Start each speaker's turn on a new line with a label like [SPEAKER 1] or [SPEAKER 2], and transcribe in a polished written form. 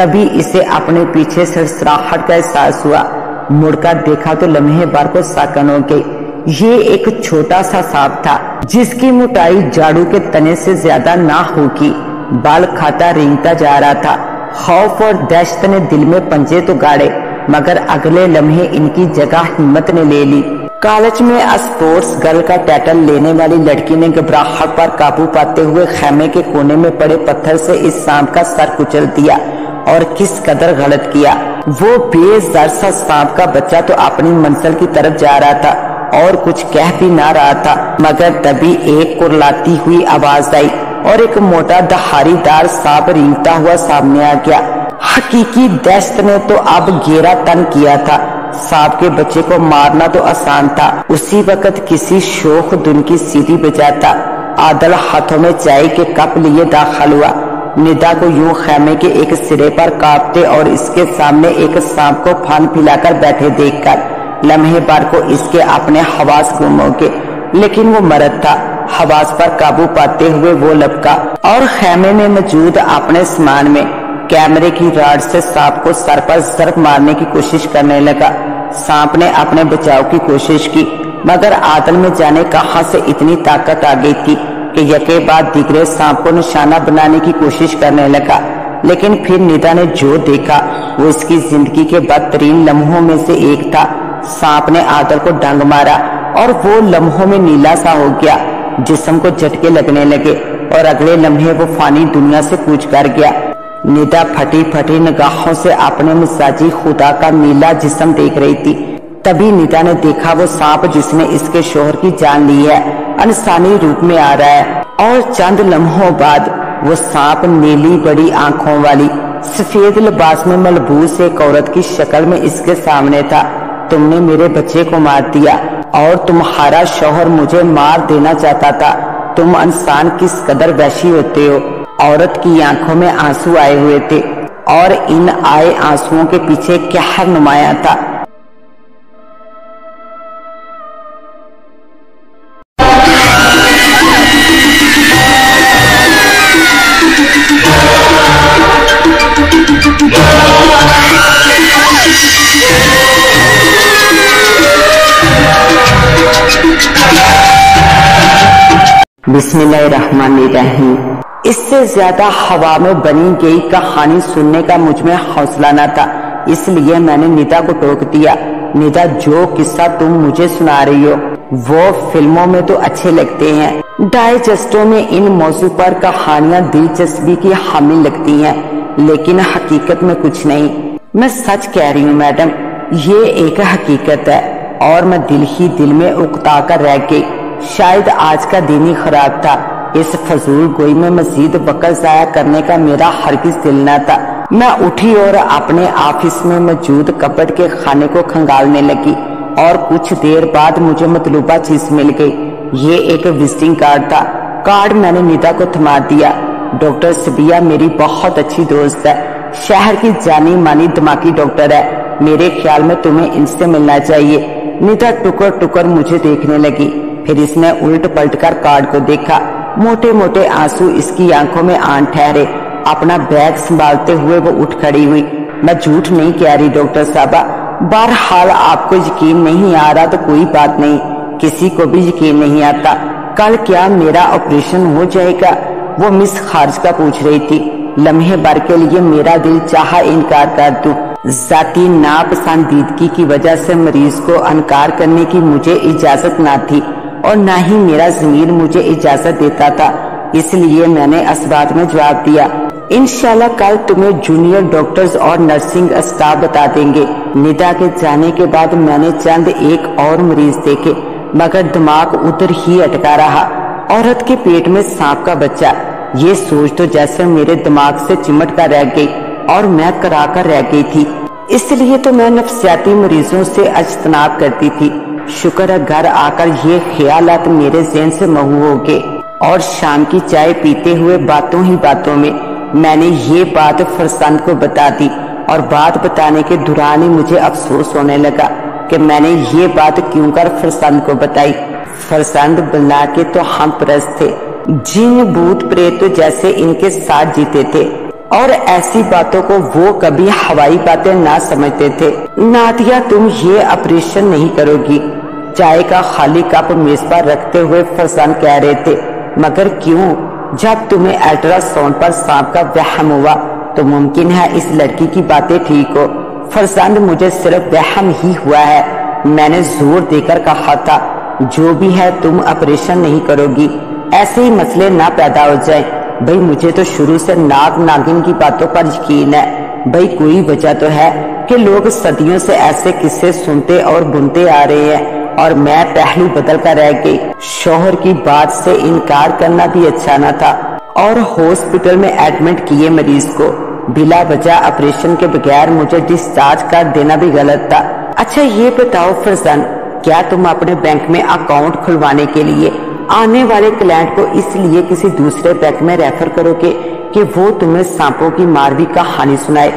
[SPEAKER 1] तभी इसे अपने पीछे सरसराहट का एहसास हुआ। मुड़कर देखा तो लम्हे भर को साकन हो गई। ये एक छोटा सा सांप था जिसकी मोटाई झाड़ू के तने से ज्यादा ना होगी। बाल खाता रेंगता जा रहा था। खौफ और दहशत ने दिल में पंजे तो गाड़े, मगर अगले लम्हे इनकी जगह हिम्मत ने ले ली। कॉलेज में स्पोर्ट्स गर्ल का टाइटल लेने वाली लड़की ने घबराहट पर काबू पाते हुए खेमे के कोने में पड़े पत्थर से इस सांप का सर कुचल दिया। और किस कदर गलत किया। वो बेज़र सा सांप का बच्चा तो अपनी मंजिल की तरफ जा रहा था और कुछ कह भी ना रहा था, मगर तभी एक कुरलाती हुई आवाज आई और एक मोटा धारीदार सांप रेंगता हुआ सामने आ गया। हकीकी दहशत ने तो अब घेरा तन किया था। सांप के बच्चे को मारना तो आसान था। उसी वक्त किसी शोख धुन की सीटी बजाता आदल हाथों में चाय के कप लिए दाखिल हुआ। निदा को यूं खेमे के एक सिरे पर कांपते और इसके सामने एक सांप को फान पिलाकर बैठे देखकर लम्हे भर को इसके अपने हवास गुम हो गए, लेकिन वो मर्द था। हवास पर काबू पाते हुए वो लपका और खेमे में मौजूद अपने सामान में कैमरे की रॉड से सांप को सर पर जर्ब मारने की कोशिश करने लगा। सांप ने अपने बचाव की कोशिश की, मगर आदल में जाने कहां से इतनी ताकत आ गई थी कि यके बाद दिगरे सांप को निशाना बनाने की कोशिश करने लगा। लेकिन फिर निदा ने जो देखा वो इसकी जिंदगी के बदतरीन लम्हों में से एक था। सांप ने आदल को डंग मारा और वो लम्हों में नीला सा हो गया। जिस्म को झटके लगने लगे और अगले लम्हे वो फानी दुनिया से कूच कर गया। निदा फटी फटी निगाहों से अपने मिजाजी खुदा का नीला जिस्म देख रही थी। तभी निदा ने देखा वो सांप जिसने इसके शोहर की जान ली है इंसानी रूप में आ रहा है। और चंद लम्हों बाद वो सांप नीली बड़ी आंखों वाली सफेद लिबास में मलबूस एक औरत की शक्ल में इसके सामने था। तुमने मेरे बच्चे को मार दिया और तुम्हारा शौहर मुझे मार देना चाहता था। तुम इंसान किस कदर वहशी होते हो। औरत की आंखों में आंसू आए हुए थे और इन आए आंसुओं के पीछे कहर नुमाया था। बिस्मिल्लाहिर्रहमानिर्रहीम। इससे ज्यादा हवा में बनी गई कहानी सुनने का मुझ में हौसला न था, इसलिए मैंने निदा को टोक दिया। निदा, जो किस्सा तुम मुझे सुना रही हो वो फिल्मों में तो अच्छे लगते हैं, डाइजेस्टों में इन मौजू पर कहानियां दिलचस्पी की हामिल लगती हैं, लेकिन हकीकत में कुछ नहीं। मैं सच कह रही हूँ मैडम, ये एक हकीकत है और मैं दिल ही दिल में उकता कर रह गई। शायद आज का दिन ही खराब था। इस फजूल गोई में मजीद वक्त जाया करने का मेरा हरगिज दिल न था। मैं उठी और अपने ऑफिस में मौजूद कपड़ के खाने को खंगालने लगी और कुछ देर बाद मुझे मतलूबा चीज मिल गई। ये एक विजिटिंग कार्ड था। कार्ड मैंने निदा को थमा दिया। डॉक्टर सबिया मेरी बहुत अच्छी दोस्त है, शहर की जानी मानी दिमागी डॉक्टर है। मेरे ख्याल में तुम्हें इनसे मिलना चाहिए। निदा टुकर टुकर मुझे देखने लगी, फिर इसने उल्ट पलट कर कार्ड को देखा। मोटे मोटे आंसू इसकी आंखों में आन ठहरे। अपना बैग संभालते हुए वो उठ खड़ी हुई। मैं झूठ नहीं कह रही डॉक्टर साहबा, बहरहाल आपको यकीन नहीं आ रहा तो कोई बात नहीं, किसी को भी यकीन नहीं आता। कल क्या मेरा ऑपरेशन हो जाएगा? वो मिस खारजा पूछ रही थी। लम्हे भर के लिए मेरा दिल चाहा इनकार कर दूं। जाती नापसंदीदगी की वजह से मरीज को इनकार करने की मुझे इजाजत ना थी और ना ही मेरा ज़मीर मुझे इजाजत देता था, इसलिए मैंने इस में जवाब दिया। इंशाल्लाह कल तुम्हें जूनियर डॉक्टर्स और नर्सिंग स्टाफ बता देंगे। निदा के जाने के बाद मैंने चंद एक और मरीज देखे, मगर दिमाग उधर ही अटका रहा। औरत के पेट में सांप का बच्चा, ये सोच तो जैसे मेरे दिमाग से चिमट कर रह गई और मैं करा कर रह गई थी। इसलिए तो मैं नफ्सियाती मरीजों से अज्तनाब करती थी। शुक्र है घर आकर ये ख्यालात मेरे ज़हन से महू हो गए और शाम की चाय पीते हुए बातों ही बातों में मैंने ये बात फरसंद को बता दी और बात बताने के दौरान ही मुझे अफसोस होने लगा कि मैंने ये बात क्यों कर फरसंद को बताई। फरसंद बुला के तो हम परस्त थे, जिन भूत प्रेत तो जैसे इनके साथ जीते थे। اور ایسی باتوں کو وہ کبھی ہوائی باتیں نہ سمجھتے تھے۔ نادیہ تم یہ آپریشن نہیں کرو گی، چائے کا خالی کپ میز پر رکھتے ہوئے فرزان کہہ رہے تھے۔ مگر کیوں؟ جب تمہیں الٹرا ساؤنڈ پر سانپ کا وہم ہوا تو ممکن ہے اس لڑکی کی باتیں ٹھیک ہو۔ فرزان مجھے صرف وہم ہی ہوا ہے، میں نے زور دے کر کہا تھا جو بھی ہے تم آپریشن نہیں کرو گی، ایسے ہی مسئلے نہ پیدا ہو جائیں۔ بھئی مجھے تو شروع سے ناگ ناگن کی باتوں پر یقین ہے، بھئی کوئی وجہ تو ہے کہ لوگ صدیوں سے ایسے قصے سنتے اور بنتے آ رہے ہیں اور میں پہلو بدل کر رہ گئی۔ شوہر کی بات سے انکار کرنا بھی اچھا نہ تھا اور ہاسپٹل میں ایڈمٹ کیے مریض کو بلا وجہ آپریشن کے بغیر مجھے ڈسچارج کر دینا بھی غلط تھا۔ اچھا یہ بتاؤ فرزان، کیا تم اپنے بینک میں اکاؤنٹ کھلوانے کے لیے آنے والے کلائنٹ کو اس لیے کسی دوسرے بینک میں ریفر کرو گے کہ وہ تمہیں سانپوں کی ماروی کہانی سنائے؟